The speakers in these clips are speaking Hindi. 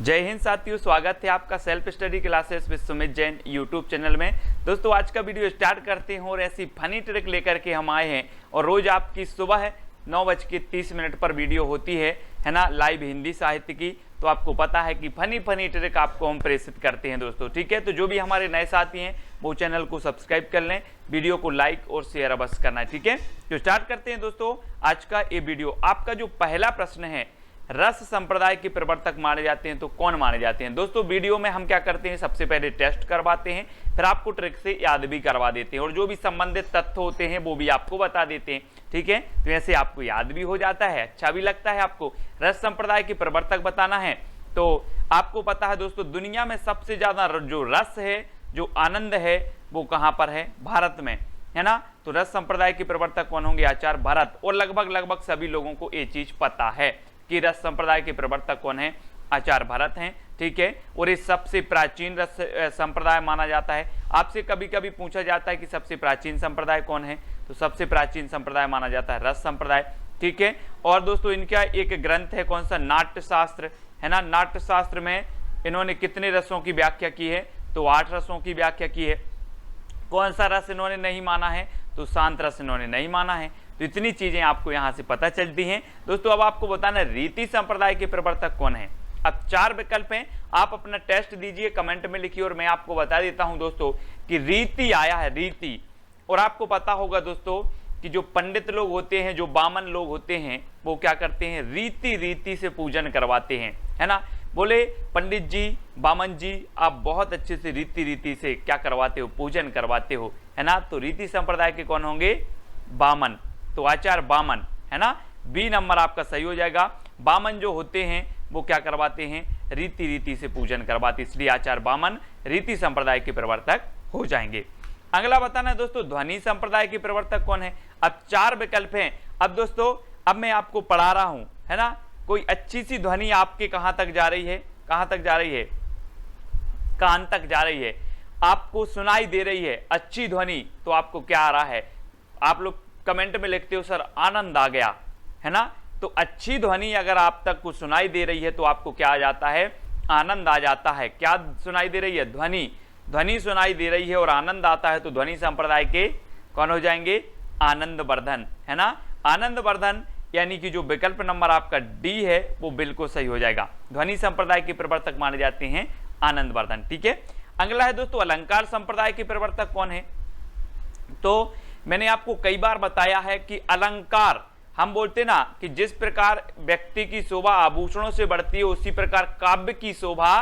जय हिंद साथियों, स्वागत है आपका self study classes with Sumit Jain YouTube channel में। दोस्तों आज का वीडियो स्टार्ट करते हैं और ऐसी फनी ट्रिक लेकर के हम आए हैं और रोज आपकी सुबह 9:30 पर वीडियो होती है ना, लाइव हिंदी साहित्य की। तो आपको पता है कि फनी ट्रिक आपको हम प्रेषित करते हैं दोस्तों, ठीक है। तो जो भी हमारे नए साथी हैं वो चैनल को सब्सक्राइब कर लें, वीडियो को लाइक और शेयर अवश्य करना है, ठीक है। तो स्टार्ट करते हैं दोस्तों आज का ये वीडियो। आपका जो पहला प्रश्न है, रस संप्रदाय के प्रवर्तक माने जाते हैं तो कौन माने जाते हैं। दोस्तों वीडियो में हम क्या करते हैं, सबसे पहले टेस्ट करवाते हैं, फिर आपको ट्रिक से याद भी करवा देते हैं और जो भी संबंधित तथ्य होते हैं वो भी आपको बता देते हैं, ठीक है। तो ऐसे आपको याद भी हो जाता है, अच्छा भी लगता है। आपको रस संप्रदाय के प्रवर्तक बताना है तो आपको पता है दोस्तों, दुनिया में सबसे ज्यादा जो रस है, जो आनंद है, वो कहां पर है, भारत में, है ना। तो रस संप्रदाय के प्रवर्तक कौन होंगे, आचार्य भरत। और लगभग सभी लोगों को ये चीज पता है कि रस संप्रदाय के प्रवर्तक कौन है, आचार्य भरत हैं, ठीक है। और ये सबसे प्राचीन रस संप्रदाय माना जाता है। आपसे कभी कभी पूछा जाता है कि सबसे प्राचीन संप्रदाय कौन है, तो सबसे प्राचीन संप्रदाय माना जाता है रस संप्रदाय, ठीक है। और दोस्तों इनका एक ग्रंथ है, कौन सा, नाट्य शास्त्र, है ना। नाट्य शास्त्र में इन्होंने कितने रसों की व्याख्या की है, तो 8 रसों की व्याख्या की है। कौन सा रस इन्होंने नहीं माना है, तो शांत रस इन्होंने नहीं माना है। तो इतनी चीजें आपको यहां से पता चलती हैं दोस्तों। अब आपको बताना रीति संप्रदाय के प्रवर्तक कौन है। अब 4 विकल्प हैं, आप अपना टेस्ट दीजिए, कमेंट में लिखिए और मैं आपको बता देता हूं दोस्तों कि रीति आया है, रीति। और आपको पता होगा दोस्तों कि जो पंडित लोग होते हैं, जो बामन लोग होते हैं, वो क्या करते हैं, रीति से पूजन करवाते हैं, है ना। बोले पंडित जी, बामन जी, आप बहुत अच्छे से रीति से क्या करवाते हो, पूजन करवाते हो, है ना। तो रीति संप्रदाय के कौन होंगे, बामन। तो आचार्य बामन, है ना। बी नंबर आपका सही हो जाएगा। बामन जो होते हैं वो क्या करवाते हैं, रीति से पूजन करवाते, इसलिए आचार्य बामन रीति संप्रदाय के प्रवर्तक हो जाएंगे। अगला बताना है दोस्तों, ध्वनि संप्रदाय के प्रवर्तक कौन है। अब 4 विकल्प हैं। अब दोस्तों अब मैं आपको पढ़ा रहा हूं, है ना। कोई अच्छी सी ध्वनि आपके कहां तक जा रही है, कहां तक जा रही है, कान तक जा रही है, आपको सुनाई दे रही है अच्छी ध्वनि, तो आपको क्या आ रहा है, आप लोग कमेंट में लिखते हो सर आनंद आ गया, है ना। तो अच्छी ध्वनि अगर आप तक को सुनाई दे रही है तो आपको क्या आ जाता है, आनंद आ जाता है। क्या सुनाई दे रही है, ध्वनि सुनाई दे रही है और आनंद आता है, तो ध्वनि संप्रदाय के कौन हो जाएंगे, आनंद वर्धन, है ना। आनंद वर्धन यानी कि जो विकल्प नंबर आपका डी है वो बिल्कुल सही हो जाएगा। ध्वनि संप्रदाय के प्रवर्तक माने जाते हैं आनंद वर्धन, ठीक है। अगला है दोस्तों, अलंकार संप्रदाय के प्रवर्तक कौन है। तो मैंने आपको कई बार बताया है कि अलंकार, हम बोलते ना कि जिस प्रकार व्यक्ति की शोभा आभूषणों से बढ़ती है, उसी प्रकार काव्य की शोभा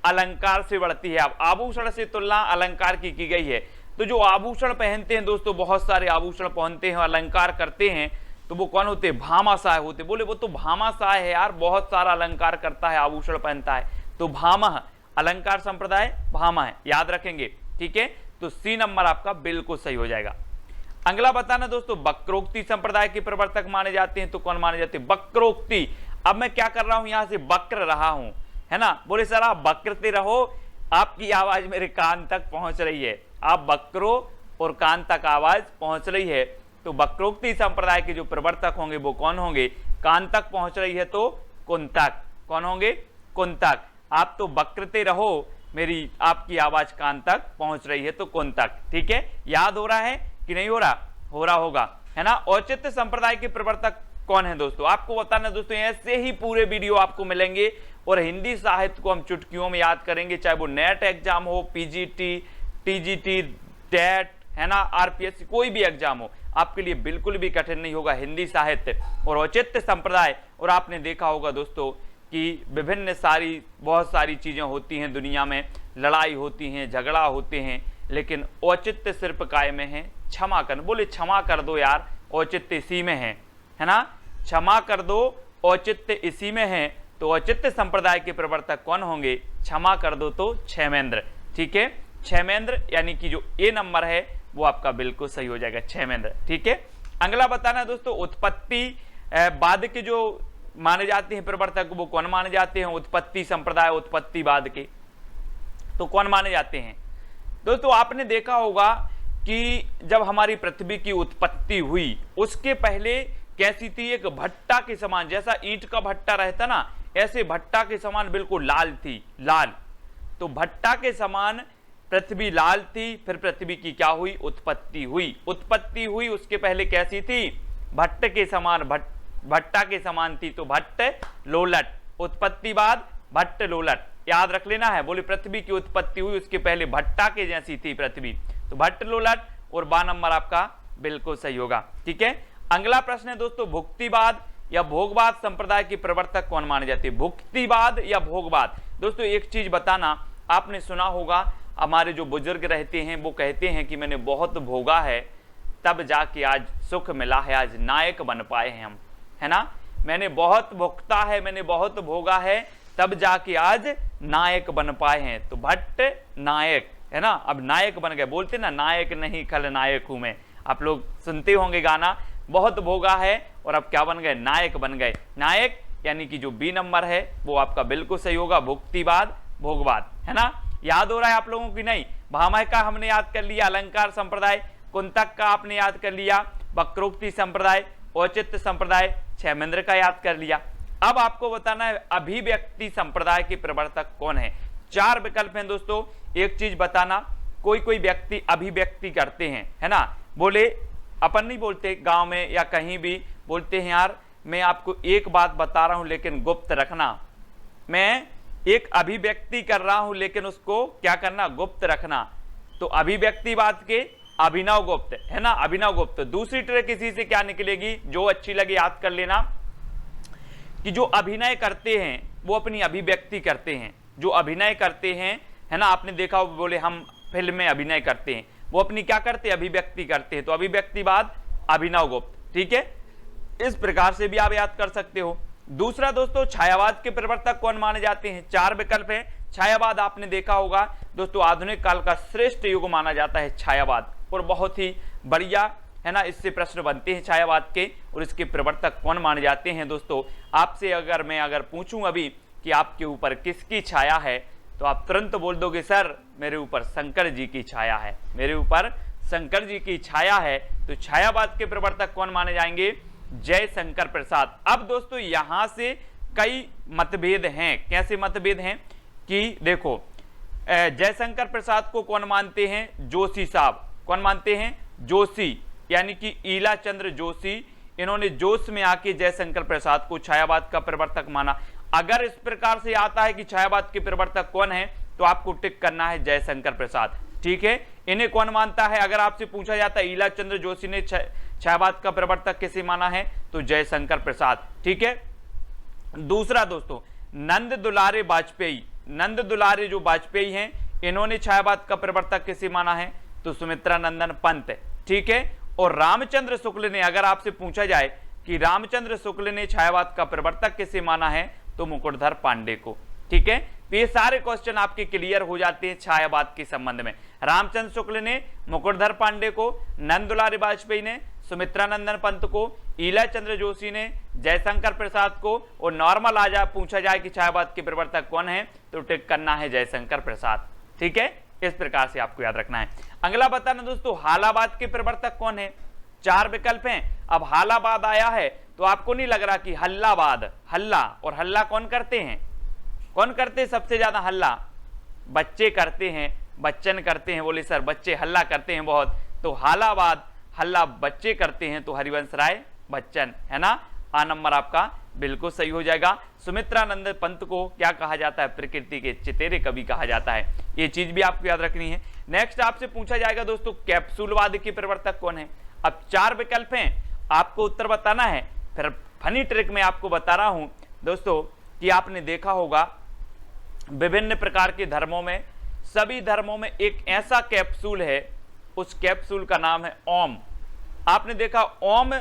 अलंकार से बढ़ती है। अब आभूषण से तुलना अलंकार की गई है। तो जो आभूषण पहनते हैं दोस्तों, बहुत सारे आभूषण पहनते हैं, अलंकार करते हैं, तो वो कौन होते हैं, भामाशाह होते। बोले वो तो भामाशाह है यार, बहुत सारा अलंकार करता है, आभूषण पहनता है, तो भामह, अलंकार संप्रदाय भामा है, याद रखेंगे, ठीक है। तो सी नंबर आपका बिल्कुल सही हो जाएगा। अगला बताना दोस्तों, वक्रोक्ति संप्रदाय के प्रवर्तक माने जाते हैं तो कौन माने जाते हैं, वक्रोक्ति। अब मैं क्या कर रहा हूं, यहां से वक्र रहा हूं, है ना। बोले सर आप वक्रते रहो, आपकी आवाज मेरे कान तक पहुंच रही है, आप वक्रो और कान तक आवाज पहुंच रही है। तो वक्रोक्ति संप्रदाय के जो प्रवर्तक होंगे वो कौन होंगे, कान तक पहुंच रही है तो कुंतक, कौन होंगे, कुंतक। आप तो वक्रते रहो, मेरी आपकी आवाज कान तक पहुंच रही है तो कुंतक, ठीक है। याद हो रहा है कि नहीं हो रहा, हो रहा होगा, है ना। औचित्य संप्रदाय के प्रवर्तक कौन है दोस्तों, आपको बताना दोस्तों, ऐसे ही पूरे वीडियो आपको मिलेंगे और हिंदी साहित्य को हम चुटकियों में याद करेंगे, चाहे वो नेट एग्जाम हो, पीजीटी, टीजीटी, टेट, है ना, आरपीएससी, कोई भी एग्जाम हो, आपके लिए बिल्कुल भी कठिन नहीं होगा हिंदी साहित्य और औचित्य संप्रदाय। और आपने देखा होगा दोस्तों कि विभिन्न बहुत सारी चीजें होती हैं दुनिया में, लड़ाई होती हैं, झगड़ा होते हैं, लेकिन औचित्य सिर्फ काय में है, क्षमा कर। बोले क्षमा कर दो यार, औचित्य इसी में है ना, क्षमा कर दो, औचित्य इसी में है। तो औचित्य संप्रदाय के प्रवर्तक कौन होंगे, क्षमा कर दो तो क्षेमेंद्र, ठीक है। क्षेमेंद्र यानी कि जो ए नंबर है वो आपका बिल्कुल सही हो जाएगा, क्षेमेंद्र, ठीक है। अगला बताना दोस्तों, उत्पत्ति बाद के जो माने जाते हैं प्रवर्तक वो कौन माने जाते हैं, उत्पत्ति संप्रदाय, उत्पत्तिवाद के तो कौन माने जाते हैं दोस्तों। आपने देखा होगा कि जब हमारी पृथ्वी की उत्पत्ति हुई उसके पहले कैसी थी, एक भट्टा के समान, जैसा ईंट का भट्टा रहता ना, ऐसे भट्टा के समान बिल्कुल लाल थी, लाल। तो भट्टा के समान पृथ्वी लाल थी, फिर पृथ्वी की क्या हुई, उत्पत्ति हुई। उत्पत्ति हुई, उसके पहले कैसी थी, भट्ट के समान, भट्टा के समान थी, तो भट्ट लोलट। उत्पत्ति बाद भट्ट लोलट, याद रख लेना है। बोले पृथ्वी की उत्पत्ति हुई, उसके पहले भट्टा के जैसी थी पृथ्वी, तो भट्ट लोलट, और बा नंबर आपका बिल्कुल सही होगा। ठीक है, अगला प्रश्न है दोस्तों, भुक्तिवाद या भोगवाद संप्रदाय की प्रवर्तक कौन माने जाते हैं? भुक्तिवाद या भोगवाद? दोस्तों एक चीज बताना, आपने सुना होगा हमारे जो बुजुर्ग रहते हैं वो कहते हैं कि मैंने बहुत भोगा है तब जाके आज सुख मिला है, आज नायक बन पाए हैं हम, है ना। मैंने बहुत भुगता है, मैंने बहुत भोगा है तब जाके आज नायक बन पाए हैं। तो भट्ट नायक, है ना, अब नायक बन गए। बोलते ना, नायक नहीं खलनायक हूं मैं, आप लोग सुनते होंगे गाना। बहुत भोगा है और अब क्या बन गए, नायक बन गए। नायक यानी कि जो बी नंबर है वो आपका बिल्कुल सही होगा, भुक्तिवाद भोगवाद, है ना। याद हो रहा है आप लोगों की? नहीं, भामह का हमने याद कर लिया, अलंकार संप्रदाय, कुंतक का आपने याद कर लिया, वक्रोक्ति संप्रदाय, औचित्य संप्रदाय, क्षेमेंद्र का याद कर लिया। अब आपको बताना है अभिव्यक्ति संप्रदाय के प्रवर्तक कौन है। 4 विकल्प हैं दोस्तों। एक चीज बताना, कोई कोई व्यक्ति अभिव्यक्ति करते हैं, है ना। बोले अपन नहीं बोलते गांव में या कहीं भी, बोलते हैं यार मैं आपको एक बात बता रहा हूं लेकिन गुप्त रखना, मैं एक अभिव्यक्ति कर रहा हूं लेकिन उसको क्या करना, गुप्त रखना। तो अभिव्यक्तिवाद के अभिनव गुप्त, है ना, अभिनव गुप्त। दूसरी ट्रिक इसी से क्या निकलेगी, जो अच्छी लगे याद कर लेना, कि जो अभिनय करते हैं वो अपनी अभिव्यक्ति करते हैं। जो अभिनय करते हैं, है ना, आपने देखा हो, बोले हम फिल्म में अभिनय करते हैं, वो अपनी क्या करते हैं, अभिव्यक्ति करते हैं। तो अभिव्यक्तिवाद अभिनव गुप्त। ठीक है, इस प्रकार से भी आप याद कर सकते हो। दूसरा दोस्तों, छायावाद के प्रवर्तक कौन माने जाते हैं? 4 विकल्प है। छायावाद आपने देखा होगा दोस्तों, आधुनिक काल का श्रेष्ठ युग माना जाता है छायावाद, और बहुत ही बढ़िया, है ना, इससे प्रश्न बनते हैं छायावाद के, और इसके प्रवर्तक कौन माने जाते हैं। दोस्तों आपसे अगर पूछूं अभी कि आपके ऊपर किसकी छाया है, तो आप तुरंत बोल दोगे सर मेरे ऊपर शंकर जी की छाया है, मेरे ऊपर शंकर जी की छाया है। तो छायावाद के प्रवर्तक कौन माने जाएंगे? जयशंकर प्रसाद। अब दोस्तों यहां से कई मतभेद हैं। कैसे मतभेद हैं कि देखो, जयशंकर प्रसाद को कौन मानते हैं? जोशी साहब। कौन मानते हैं? जोशी, यानी कि ईला चंद्र जोशी। इन्होंने जोश में आके जयशंकर प्रसाद को छायावाद का प्रवर्तक माना। अगर इस प्रकार से आता है कि छायावाद के प्रवर्तक कौन है, तो आपको टिक करना है जयशंकर प्रसाद। ठीक है, इन्हें कौन मानता है? अगर आपसे पूछा जाता है ईला चंद्र जोशी ने छायावाद का प्रवर्तक किसे माना है, तो जयशंकर प्रसाद। ठीक है, दूसरा दोस्तों, नंद दुलारे वाजपेयी। नंद दुलारे जो वाजपेयी हैं, इन्होंने छायावाद का प्रवर्तक किसे माना है, तो सुमित्रा नंदन पंत। ठीक है, और रामचंद्र शुक्ल ने, अगर आपसे पूछा जाए कि रामचंद्र शुक्ल ने छायावाद का प्रवर्तक किसे माना है, तो मुकुटधर पांडे को। ठीक है, तो ये सारे क्वेश्चन आपके क्लियर हो जाते हैं छायावाद के संबंध में। रामचंद्र शुक्ल ने मुकुटधर पांडे को, नंद दुलारे वाजपेयी ने सुमित्रा नंदन पंत को, ईला चंद्र जोशी ने जयशंकर प्रसाद को, और नॉर्मल आ जाए पूछा जाए कि छायावाद के प्रवर्तक कौन है, तो टिक करना है जयशंकर प्रसाद। ठीक है, इस प्रकार से आपको याद रखना है। अगला बताना दोस्तों, हालावाद के प्रवर्तक कौन है? 4 विकल्प हैं। अब हालावाद आया है तो आपको नहीं लग रहा कि हल्लावाद, हल्ला, और हल्ला कौन करते हैं? कौन करते हैं सबसे ज्यादा हल्ला? बच्चे करते हैं, बच्चन करते हैं। बोले सर बच्चे हल्ला करते हैं बहुत, तो हालावाद, हल्ला बच्चे करते हैं, तो हरिवंश राय बच्चन, है ना। आ नंबर आपका बिल्कुल सही हो जाएगा। सुमित्रा नंदन पंत को क्या कहा जाता है? प्रकृति के चितेरे कवि कहा जाता है। ये चीज भी आपको याद रखनी है। नेक्स्ट आपसे पूछा जाएगा दोस्तों, कैप्सूलवाद के प्रवर्तक कौन है? अब 4 विकल्प हैं, आपको उत्तर बताना है। फिर फनी ट्रिक में आपको बता रहा हूं दोस्तों कि आपने देखा होगा विभिन्न प्रकार के धर्मों में, सभी धर्मों में एक ऐसा कैप्सूल है, उस कैप्सूल का नाम है ओम। आपने देखा ओम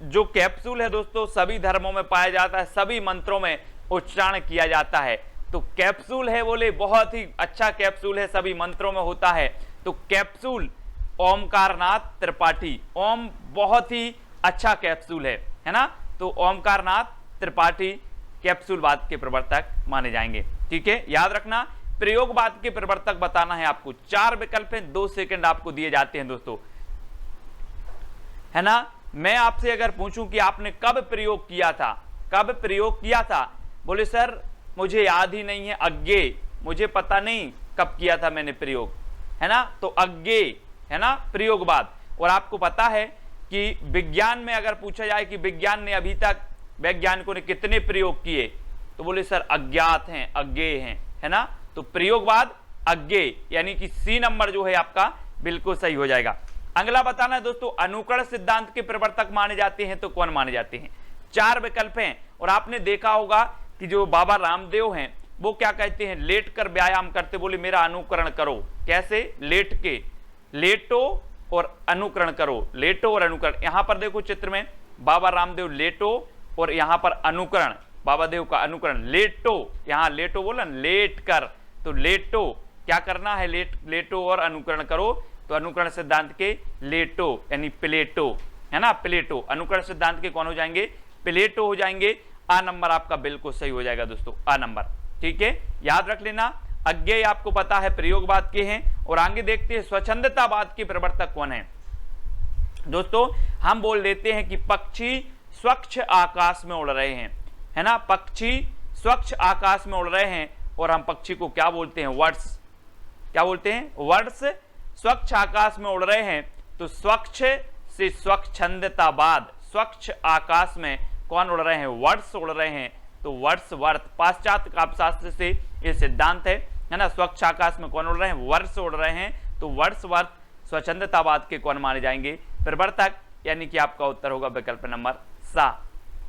जो कैप्सूल है दोस्तों सभी धर्मों में पाया जाता है, सभी मंत्रों में उच्चारण किया जाता है। तो कैप्सूल है, बोले बहुत ही अच्छा कैप्सूल है, सभी मंत्रों में होता है। तो कैप्सूल ओमकारनाथ त्रिपाठी, ओम बहुत ही अच्छा कैप्सूल है ना। तो ओमकारनाथ त्रिपाठी कैप्सूलवाद के प्रवर्तक माने जाएंगे। ठीक है, याद रखना। प्रयोगवाद के प्रवर्तक बताना है आपको। 4 विकल्प हैं, 2 सेकंड आपको दिए जाते हैं दोस्तों, है ना। मैं आपसे अगर पूछूं कि आपने कब प्रयोग किया था, कब प्रयोग किया था, बोले सर मुझे याद ही नहीं है, अज्ञेय, मुझे पता नहीं कब किया था मैंने प्रयोग, है ना, तो अज्ञेय है ना प्रयोगवाद। और आपको पता है कि विज्ञान में अगर पूछा जाए कि विज्ञान ने अभी तक वैज्ञानिकों ने कितने प्रयोग किए, तो बोले सर अज्ञात हैं, अज्ञेय हैं, है ना, तो प्रयोगवाद अज्ञेय, यानी कि सी नंबर जो है आपका बिल्कुल सही हो जाएगा। अगला बताना है दोस्तों, अनुकरण सिद्धांत के प्रवर्तक माने जाते हैं तो कौन माने जाते हैं? 4 विकल्प हैं। और आपने देखा होगा कि जो बाबा रामदेव हैं वो क्या कहते हैं, लेट कर व्यायाम करते, बोले मेरा अनुकरण करो। कैसे? लेट के, लेटो और अनुकरण करो, लेटो और अनुकरण। यहां पर देखो चित्र में बाबा रामदेव लेटो और यहां पर अनुकरण, बाबा देव का अनुकरण, लेटो, यहां लेटो बोला, लेट कर, तो लेटो क्या करना है, लेटो और अनुकरण करो, तो अनुकरण सिद्धांत के लेटो यानी प्लेटो, है ना, प्लेटो। अनुकरण सिद्धांत के कौन हो जाएंगे? प्लेटो हो जाएंगे। आ नंबर आपका बिल्कुल सही हो जाएगा दोस्तों, आ नंबर, ठीक है, याद रख लेना। अज्ञेय आपको पता है प्रयोगवाद के हैं। और आगे देखते हैं स्वच्छंदतावाद के प्रवर्तक कौन है। दोस्तों हम बोल देते हैं कि पक्षी स्वच्छ आकाश में उड़ रहे हैं, है ना, पक्षी स्वच्छ आकाश में उड़ रहे हैं। और हम पक्षी को क्या बोलते हैं? वर्ड्स, क्या बोलते हैं? वर्ड्स। स्वच्छ आकाश में उड़ रहे हैं तो स्वच्छ से स्वच्छंदतावाद, स्वच्छ आकाश में कौन उड़ रहे हैं? वर्ड्स उड़ रहे हैं, तो वर्ड्सवर्थ, पाश्चात्य काव्यशास्त्र से ये सिद्धांत है ना, स्वच्छ आकाश में कौन उड़ रहे हैं? वर्ड्स उड़ रहे हैं, तो वर्ड्सवर्थ स्वच्छंदतावाद के कौन माने जाएंगे? प्रवर्तक, यानी कि आपका उत्तर होगा विकल्प नंबर सा।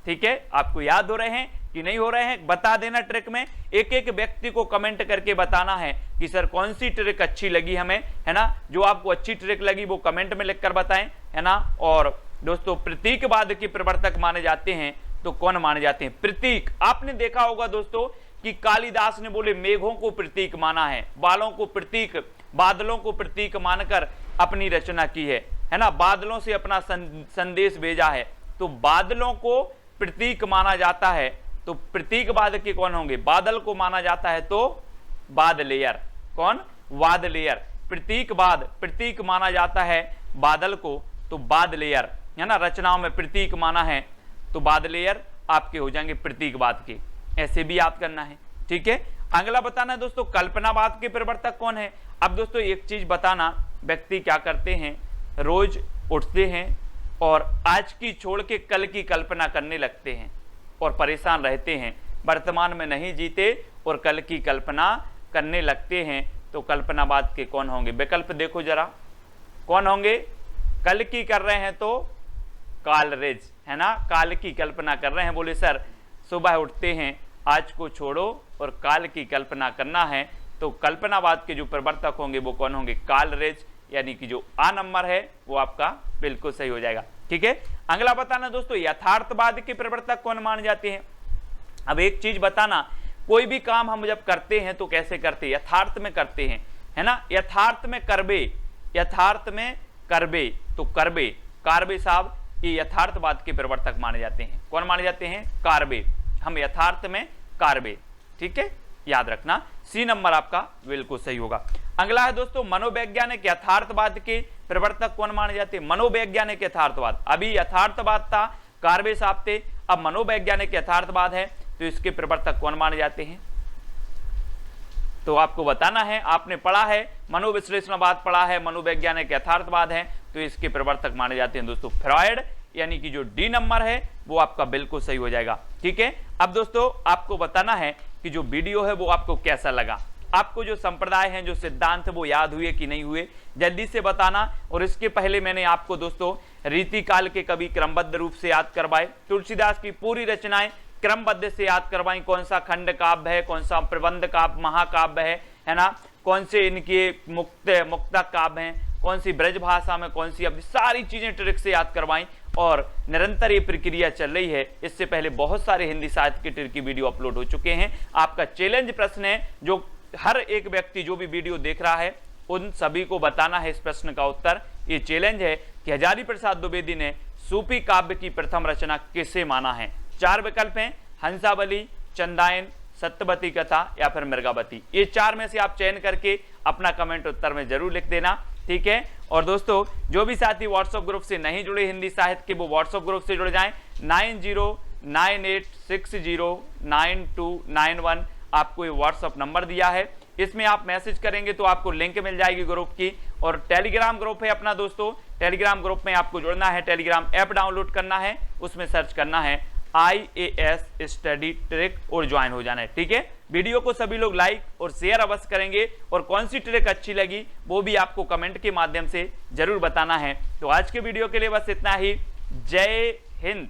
ठीक है, आपको याद हो रहे हैं कि नहीं हो रहे हैं? बता देना ट्रिक में, एक एक व्यक्ति को कमेंट करके बताना है कि सर कौन सी ट्रिक अच्छी लगी हमें, है ना, जो आपको अच्छी ट्रिक लगी वो कमेंट में लिखकर बताएं, है ना। और दोस्तों प्रतीकवाद के प्रवर्तक माने जाते हैं तो कौन माने जाते हैं? प्रतीक। आपने देखा होगा दोस्तों कि कालिदास ने बोले मेघों को प्रतीक माना है, बालों को प्रतीक, बादलों को प्रतीक मानकर अपनी रचना की है ना, बादलों से अपना संदेश भेजा है, तो बादलों को प्रतीक माना जाता है, तो प्रतीकवाद के कौन होंगे? बादल को माना जाता है तो बादलेयर, कौन? बादलेयर। प्रतीकवाद, प्रतीक माना जाता है बादल को तो बादलेयर, है ना, रचनाओं में प्रतीक माना है तो बादलेयर आपके हो जाएंगे प्रतीकवाद के, ऐसे भी याद करना है। ठीक है, अगला बताना है दोस्तों कल्पनावाद के प्रवर्तक कौन है। अब दोस्तों एक चीज बताना, व्यक्ति क्या करते हैं, रोज उठते हैं और आज की छोड़ के कल की कल्पना करने लगते हैं और परेशान रहते हैं, वर्तमान में नहीं जीते और कल की कल्पना करने लगते हैं, तो कल्पनावाद के कौन होंगे? विकल्प देखो जरा, कौन होंगे? कल की कर रहे हैं तो कालरेज, है ना, काल की कल्पना कर रहे हैं, बोले सर सुबह उठते हैं, आज को छोड़ो और काल की कल्पना करना है, तो कल्पनावाद के जो प्रवर्तक होंगे वो कौन होंगे? कालरेज, यानी कि जो आ नंबर है वो आपका बिल्कुल सही हो जाएगा। ठीक है, अगला बताना दोस्तों यथार्थवाद के प्रवर्तक कौन माने जाते हैं। अब एक चीज बताना, कोई भी काम हम जब करते हैं तो कैसे करते हैं? यथार्थ में करते हैं, है ना, यथार्थ में करबे, यथार्थ में करबे, तो करबे, कारबे साहब ये यथार्थवाद के प्रवर्तक माने जाते हैं। कौन माने जाते हैं? कारबे, हम यथार्थ में कारबे। ठीक है, याद रखना, सी नंबर आपका बिल्कुल सही होगा। अगला है दोस्तों मनोवैज्ञानिक यथार्थवाद के प्रवर्तक कौन माने जाते हैं? मनोवैज्ञानिक यथार्थवाद, अभी यथार्थवाद था, कारबे साहब थे, अब मनोवैज्ञानिक यथार्थवाद है, तो इसके प्रवर्तक कौन माने जाते हैं? तो आपको बताना है, आपने पढ़ा है मनोविश्लेषणवाद पढ़ा है, मनोवैज्ञानिक यथार्थवाद है, तो इसके प्रवर्तक माने जाते हैं दोस्तों फ्रॉयड, यानी कि जो डी नंबर है वो आपका बिल्कुल सही हो जाएगा। ठीक है, अब दोस्तों आपको बताना है कि जो वीडियो है वो आपको कैसा लगा, आपको जो संप्रदाय हैं, जो सिद्धांत वो याद हुए कि नहीं हुए, जल्दी से बताना। और इसके पहले मैंने आपको दोस्तों रीतिकाल के कवि क्रमबद्ध रूप से याद करवाए, तुलसीदास की पूरी रचनाएं क्रमबद्ध से याद करवाई, कौन सा खंड काव्य है, कौन सा प्रबंध काव्य महाकाव्य है ना, कौन से इनके मुक्तक काव्य हैं, कौन सी ब्रज भाषा में, कौन सी, अब सारी चीजें ट्रिक से याद करवाई और निरंतर ये प्रक्रिया चल रही है। इससे पहले बहुत सारे हिंदी साहित्य के ट्रिक की वीडियो अपलोड हो चुके हैं। आपका चैलेंज प्रश्न है, जो हर एक व्यक्ति जो भी वीडियो देख रहा है उन सभी को बताना है इस प्रश्न का उत्तर। ये चैलेंज है कि हजारी प्रसाद द्विवेदी ने सूफी काव्य की प्रथम रचना किसे माना है? 4 विकल्प हैं, हंसावली, चंदायन, सत्यवती कथा या फिर मृगावती। ये 4 में से आप चयन करके अपना कमेंट उत्तर में जरूर लिख देना। ठीक है, और दोस्तों जो भी साथी व्हाट्सएप ग्रुप से नहीं जुड़े हिंदी साहित्य के, वो व्हाट्सएप ग्रुप से जुड़ जाएं, 98609291 आपको ये व्हाट्सअप नंबर दिया है। इसमें आप मैसेज करेंगे तो आपको लिंक मिल जाएगी ग्रुप की। और टेलीग्राम ग्रुप है अपना दोस्तों, टेलीग्राम ग्रुप में आपको जुड़ना है, टेलीग्राम ऐप डाउनलोड करना है, उसमें सर्च करना है IAS स्टडी ट्रिक और ज्वाइन हो जाना है। ठीक है, वीडियो को सभी लोग लाइक और शेयर अवश्य करेंगे और कौन सी ट्रिक अच्छी लगी वो भी आपको कमेंट के माध्यम से जरूर बताना है। तो आज के वीडियो के लिए बस इतना ही। जय हिंद।